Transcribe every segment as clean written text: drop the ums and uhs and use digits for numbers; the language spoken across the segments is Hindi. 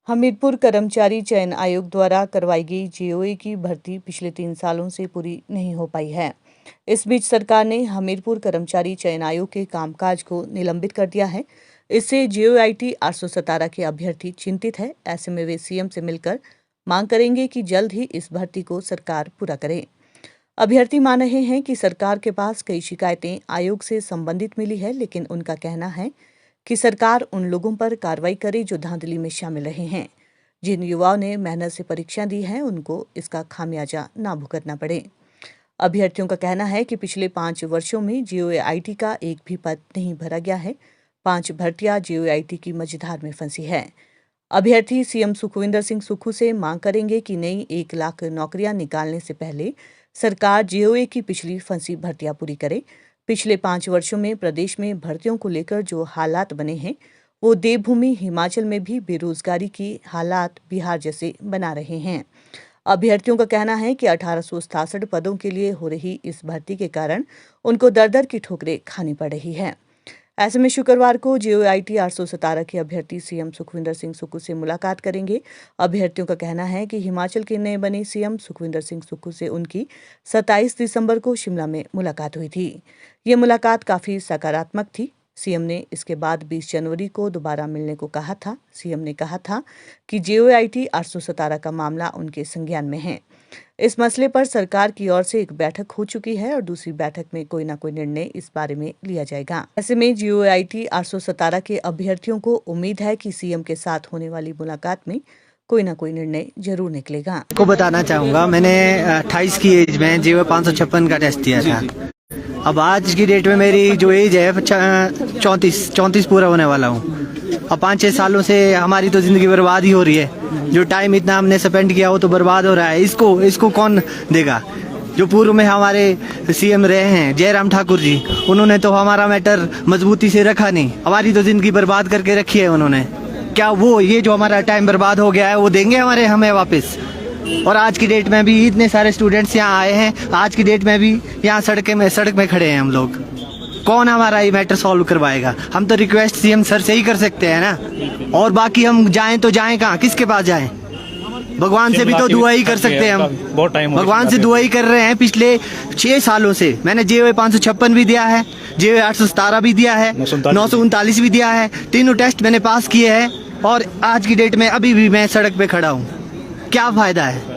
हमीरपुर कर्मचारी चयन आयोग द्वारा करवाई गई जेओए की भर्ती पिछले 3 सालों से पूरी नहीं हो पाई है। इस बीच सरकार ने हमीरपुर कर्मचारी चयन आयोग के कामकाज को निलंबित कर दिया है। इससे जेओआईटी 817 के अभ्यर्थी चिंतित है। ऐसे में वे सीएम से मिलकर मांग करेंगे कि जल्द ही इस भर्ती को सरकार पूरा करे। अभ्यर्थी मान रहे हैं कि सरकार के पास कई शिकायतें आयोग से संबंधित मिली है, लेकिन उनका कहना है कि सरकार उन लोगों पर कार्रवाई करे जो धांधली में शामिल रहे हैं। जिन युवाओं ने मेहनत से परीक्षा दी है, उनको इसका खामियाजा ना भुगतना पड़े। अभ्यर्थियों का कहना है कि पिछले 5 वर्षों में जेओआईटी का एक भी पद नहीं भरा गया है। 5 भर्तियां जेओआईटी की मझधार में फंसी है। अभ्यर्थी सीएम सुखविंदर सिंह सुक्खू से मांग करेंगे कि नई 1 लाख नौकरियां निकालने से पहले सरकार जेओए की पिछली फंसी भर्तियां पूरी करे। पिछले 5 वर्षों में प्रदेश में भर्तियों को लेकर जो हालात बने हैं, वो देवभूमि हिमाचल में भी बेरोजगारी की हालात बिहार जैसे बना रहे हैं। अभ्यर्थियों का कहना है कि 1867 पदों के लिए हो रही इस भर्ती के कारण उनको दर-दर की ठोकरें खानी पड़ रही है। ऐसे में शुक्रवार को जेओआईटी 817 के अभ्यर्थी सीएम सुखविंदर सिंह सुक्खू से मुलाकात करेंगे। अभ्यर्थियों का कहना है कि हिमाचल के नए बने सीएम सुखविंदर सिंह सुक्खू से उनकी 27 दिसंबर को शिमला में मुलाकात हुई थी। ये मुलाकात काफी सकारात्मक थी। सीएम ने इसके बाद 20 जनवरी को दोबारा मिलने को कहा था। सीएम ने कहा था कि जेओआईटी 817 का मामला उनके संज्ञान में है। इस मसले पर सरकार की ओर से एक बैठक हो चुकी है और दूसरी बैठक में कोई ना कोई निर्णय इस बारे में लिया जाएगा। ऐसे में जेओआईटी 817 के अभ्यर्थियों को उम्मीद है कि सीएम के साथ होने वाली मुलाकात में कोई ना कोई निर्णय जरूर निकलेगा। को बताना चाहूँगा, मैंने 28 की एज में जेओए 556 का टेस्ट दिया था। अब आज की डेट में मेरी जो एज है 34 पूरा होने वाला हूँ। अब 5-6 सालों से हमारी तो जिंदगी बर्बाद ही हो रही है। जो टाइम इतना हमने स्पेंड किया वो तो बर्बाद हो रहा है। इसको कौन देगा? जो पूर्व में हमारे सीएम रहे हैं जयराम ठाकुर जी, उन्होंने तो हमारा मैटर मजबूती से रखा नहीं। हमारी तो जिंदगी बर्बाद करके रखी है उन्होंने। क्या वो ये जो हमारा टाइम बर्बाद हो गया है वो देंगे हमें वापस? और आज की डेट में भी इतने सारे स्टूडेंट्स यहाँ आए हैं। आज की डेट में भी यहाँ सड़क में खड़े हैं हम लोग। कौन हमारा ये मैटर सॉल्व करवाएगा? हम तो रिक्वेस्ट सीएम सर से ही कर सकते हैं ना। और बाकी हम जाएं तो जाएं कहाँ, किसके पास जाएं? भगवान से भी तो दुआ ही कर सकते हैं हम। बहुत टाइम भगवान से दुआ ही कर रहे हैं पिछले 6 सालों से। मैंने जेओए 556 भी दिया है, जेओए 817 भी दिया है, 939 भी दिया है। तीनों टेस्ट मैंने पास किए हैं और आज की डेट में अभी भी मैं सड़क पे खड़ा हूँ। क्या फायदा है?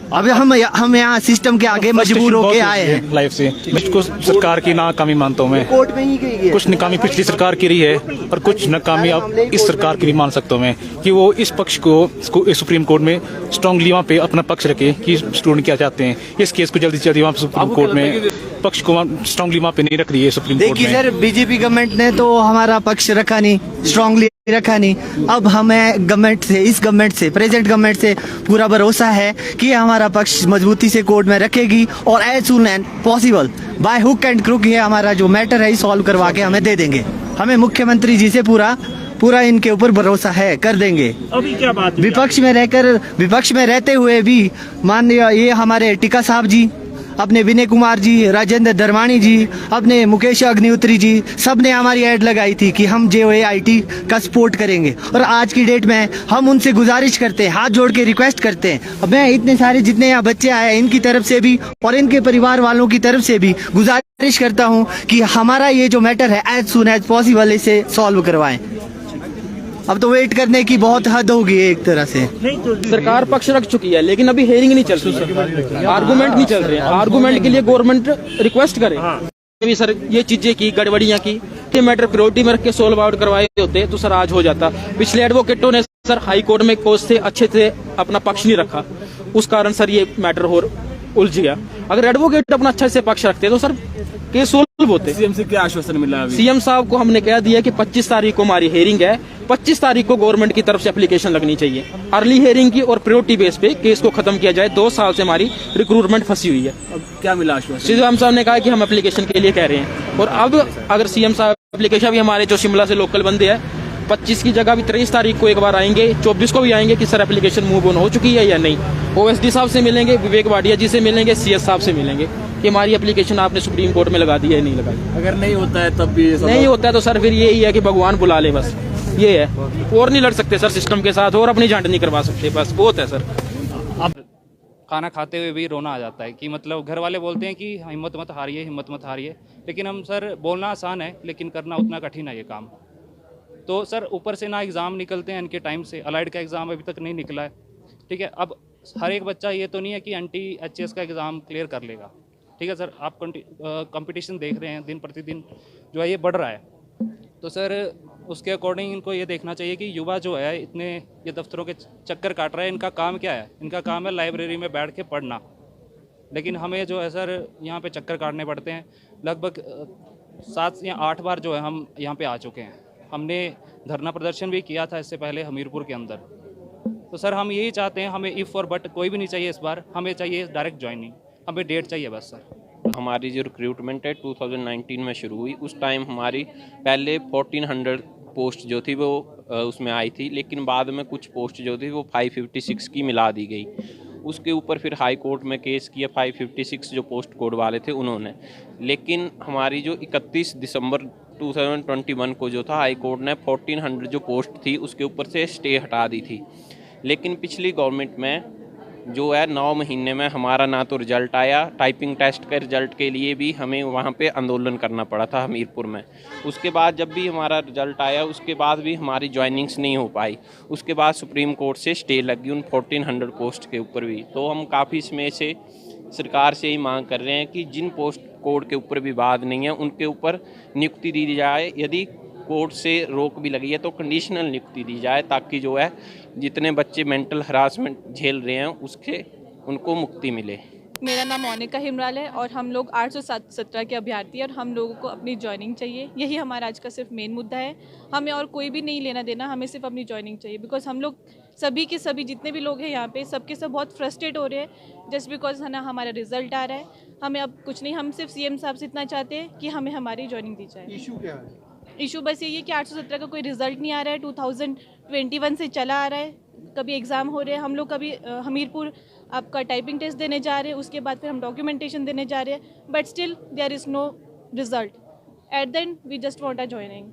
अभी हम यहाँ सिस्टम के आगे मजबूर होके आए हैं लाइफ से। मुझको सरकार की नाकामी मानता हूँ मैं। कोर्ट में ही गई है। कुछ नाकामी पिछली सरकार की रही है और कुछ नाकामी अब इस सरकार की भी मान सकता हूँ मैं, कि वो इस पक्ष को सुप्रीम कोर्ट में स्ट्रांगली वहाँ पे अपना पक्ष रखे कि स्टूडेंट क्या चाहते हैं। इस केस को जल्दी से जल्दी वहाँ सुप्रीम कोर्ट में पक्ष को स्ट्रांगली वहाँ पे नहीं रख रही है सुप्रीम कोर्ट में। देखिए सर, बीजेपी गवर्नमेंट ने तो हमारा पक्ष रखा नहीं, स्ट्रांगली रखा नहीं। अब हमें गवर्नमेंट से प्रेजेंट गवर्नमेंट से पूरा भरोसा है कि हमारा पक्ष मजबूती से कोर्ट में रखेगी और as soon and possible by hook and crook ये हमारा जो मैटर है सॉल्व करवा के हमें दे देंगे। हमें मुख्यमंत्री जी से पूरा इनके ऊपर भरोसा है, कर देंगे। अभी क्या बात? विपक्ष में रहते हुए भी माननीय ये हमारे टीका साहब जी, अपने विनय कुमार जी, राजेंद्र धर्माणी जी, अपने मुकेश अग्निहोत्री जी, सब ने हमारी ऐड लगाई थी कि हम जेओआईटी का सपोर्ट करेंगे। और आज की डेट में हम उनसे गुजारिश करते हैं, हाथ जोड़ के रिक्वेस्ट करते हैं। अब मैं इतने सारे जितने यहाँ बच्चे आए हैं इनकी तरफ से भी और इनके परिवार वालों की तरफ से भी गुजारिश करता हूँ कि हमारा ये जो मैटर है एज सून एज पॉसिबल इसे सॉल्व करवाएं। अब तो वेट करने की बहुत हद होगी एक तरह से। सरकार पक्ष रख चुकी है लेकिन अभी हेयरिंग नहीं चल रही, आर्गुमेंट नहीं चल रहे हैं। आर्गुमेंट के लिए गवर्नमेंट रिक्वेस्ट करे भी सर ये चीजें की गड़बड़ियां की ये मैटर प्रायोरिटी में रख के सोल्व आउट करवाए होते तो सर आज हो जाता। पिछले एडवोकेटों ने सर हाई कोर्ट में कोर्ट से अच्छे से अपना पक्ष नहीं रखा, उस कारण सर ये मैटर और उलझ गया। अगर एडवोकेट अपना अच्छे से पक्ष रखते तो सर केस सोल्व होते। सीएम से क्या आश्वासन मिला अभी? सीएम साहब को हमने कह दिया कि 25 तारीख को हमारी हेयरिंग है, 25 तारीख को गवर्नमेंट की तरफ से एप्लीकेशन लगनी चाहिए अर्ली हेयरिंग की और प्रायोरिटी बेस पे केस को खत्म किया जाए। 2 साल से हमारी रिक्रूटमेंट फंसी हुई है। अब क्या मिला आश्वासन? सीएम साहब ने कहा कि हम एप्लीकेशन के लिए कह रहे हैं और अब अगर सीएम साहब एप्लीकेशन भी हमारे जो शिमला से लोकल बंदे हैं 25 की जगह भी 23 तारीख को एक बार आएंगे, 24 को भी आएंगे कि सर एप्लीकेशन मूव ऑन हो चुकी है या नहीं। ओएसडी साहब से मिलेंगे, विवेक वाडिया जी से मिलेंगे, सीएस साहब से मिलेंगे कि हमारी एप्लीकेशन आपने सुप्रीम कोर्ट में लगा दी है नहीं लगाई। अगर नहीं होता है तब भी नहीं होता है तो सर फिर यही है कि भगवान बुला ले बस। ये है, और नहीं लड़ सकते सर सिस्टम के साथ, और अपनी झांट नहीं करवा सकते, बस बहुत है सर। खाना खाते हुए भी रोना आ जाता है कि मतलब घर वाले बोलते हैं कि हिम्मत मत हारिए, हिम्मत मत हारिए, लेकिन हम सर बोलना आसान है लेकिन करना उतना कठिन है ये काम। तो सर ऊपर से ना एग्ज़ाम निकलते हैं इनके टाइम से, अलाइड का एग्ज़ाम अभी तक नहीं निकला है, ठीक है। अब हर एक बच्चा ये तो नहीं है कि NT-HS का एग्ज़ाम क्लियर कर लेगा, ठीक है सर। आप कंपटीशन देख रहे हैं दिन प्रतिदिन जो है ये बढ़ रहा है, तो सर उसके अकॉर्डिंग इनको ये देखना चाहिए कि युवा जो है इतने ये दफ्तरों के चक्कर काट रहा है, इनका काम क्या है? इनका काम है लाइब्रेरी में बैठ के पढ़ना, लेकिन हमें जो है सर यहाँ पे चक्कर काटने पड़ते हैं। लगभग 7 या 8 बार जो है हम यहाँ पे आ चुके हैं। हमने धरना प्रदर्शन भी किया था इससे पहले हमीरपुर के अंदर। तो सर हम यही चाहते हैं, हमें इफ़ और बट कोई भी नहीं चाहिए इस बार, हमें चाहिए डायरेक्ट ज्वाइनिंग, हमें डेट चाहिए बस सर। हमारी जो रिक्रूटमेंट है 2019 में शुरू हुई, उस टाइम हमारी पहले 1400 पोस्ट जो थी वो उसमें आई थी, लेकिन बाद में कुछ पोस्ट जो थी वो 556 की मिला दी गई। उसके ऊपर फिर हाई कोर्ट में केस किया 556 जो पोस्ट कोड वाले थे उन्होंने, लेकिन हमारी जो 31 दिसंबर 2021 को जो था हाई कोर्ट ने 1400 जो पोस्ट थी उसके ऊपर से स्टे हटा दी थी। लेकिन पिछली गवर्नमेंट में जो है 9 महीने में हमारा ना तो रिज़ल्ट आया, टाइपिंग टेस्ट के रिज़ल्ट के लिए भी हमें वहाँ पे आंदोलन करना पड़ा था हमीरपुर में। उसके बाद जब भी हमारा रिज़ल्ट आया उसके बाद भी हमारी ज्वाइनिंग्स नहीं हो पाई। उसके बाद सुप्रीम कोर्ट से स्टे लगी उन 1400 पोस्ट के ऊपर भी। तो हम काफ़ी समय से सरकार से ही मांग कर रहे हैं कि जिन पोस्ट कोड के ऊपर विवाद नहीं है उनके ऊपर नियुक्ति दी जाए, यदि कोर्ट से रोक भी लगी है तो कंडीशनल नियुक्ति दी जाए, ताकि जो है जितने बच्चे मेंटल हरासमेंट झेल रहे हैं उसके उनको मुक्ति मिले। मेरा नाम मोनिका हिमराल है और हम लोग 817 के अभ्यर्थी हैं और हम लोगों को अपनी ज्वाइनिंग चाहिए। यही हमारा आज का सिर्फ मेन मुद्दा है। हमें और कोई भी नहीं लेना देना, हमें सिर्फ अपनी ज्वाइनिंग चाहिए। बिकॉज हम लोग सभी के सभी जितने भी लोग हैं यहाँ पे सबके सब बहुत फ्रस्ट्रेट हो रहे हैं जस्ट बिकॉज है ना हमारा रिजल्ट आ रहा है। हमें अब कुछ नहीं, हम सिर्फ CM साहब से इतना चाहते हैं कि हमें हमारी ज्वाइनिंग दी जाए। इशू क्या है? इशू बस यही है कि 817 का कोई रिजल्ट नहीं आ रहा है। 2021 से चला आ रहा है, कभी एग्ज़ाम हो रहे हैं, हम लोग कभी हमीरपुर आपका टाइपिंग टेस्ट देने जा रहे हैं, उसके बाद फिर हम डॉक्यूमेंटेशन देने जा रहे हैं, but still there is no result. At the end we just want a joining.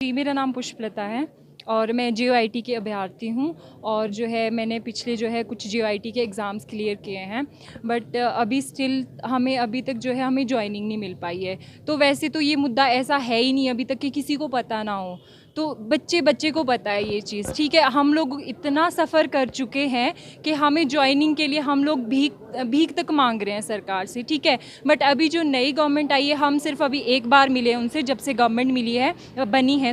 जी, मेरा नाम पुष्पलता है और मैं JOIT के अभ्यर्थी हूँ और जो है मैंने पिछले जो है कुछ JOIT के एग्ज़ाम्स क्लियर किए हैं, बट अभी स्टिल हमें अभी तक जो है हमें ज्वाइनिंग नहीं मिल पाई है। तो वैसे तो ये मुद्दा ऐसा है ही नहीं अभी तक कि किसी को पता ना हो, तो बच्चे को पता है ये चीज़, ठीक है। हम लोग इतना सफ़र कर चुके हैं कि हमें ज्वाइनिंग के लिए हम लोग भीख तक मांग रहे हैं सरकार से, ठीक है। बट अभी जो नई गवर्नमेंट आई है, हम सिर्फ अभी एक बार मिले उनसे जब से गवर्नमेंट बनी है,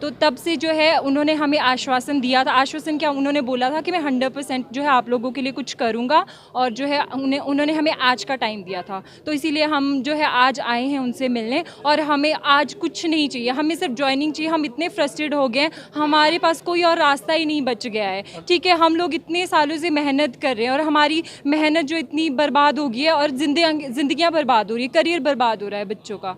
तो तब से जो है उन्होंने हमें आश्वासन दिया था। आश्वासन क्या, उन्होंने बोला था कि मैं 100% जो है आप लोगों के लिए कुछ करूँगा, और जो है उन्होंने हमें आज का टाइम दिया था। तो इसीलिए हम जो है आज आए हैं उनसे मिलने, और हमें आज कुछ नहीं चाहिए, हमें सिर्फ ज्वाइनिंग चाहिए। हम इतने फ्रस्ट्रेट हो गए, हमारे पास कोई और रास्ता ही नहीं बच गया है, ठीक है। हम लोग इतने सालों से मेहनत कर रहे हैं और हमारी मेहनत जो इतनी बर्बाद हो गई है और जिंदगियां बर्बाद हो रही है, करियर बर्बाद हो रहा है बच्चों का।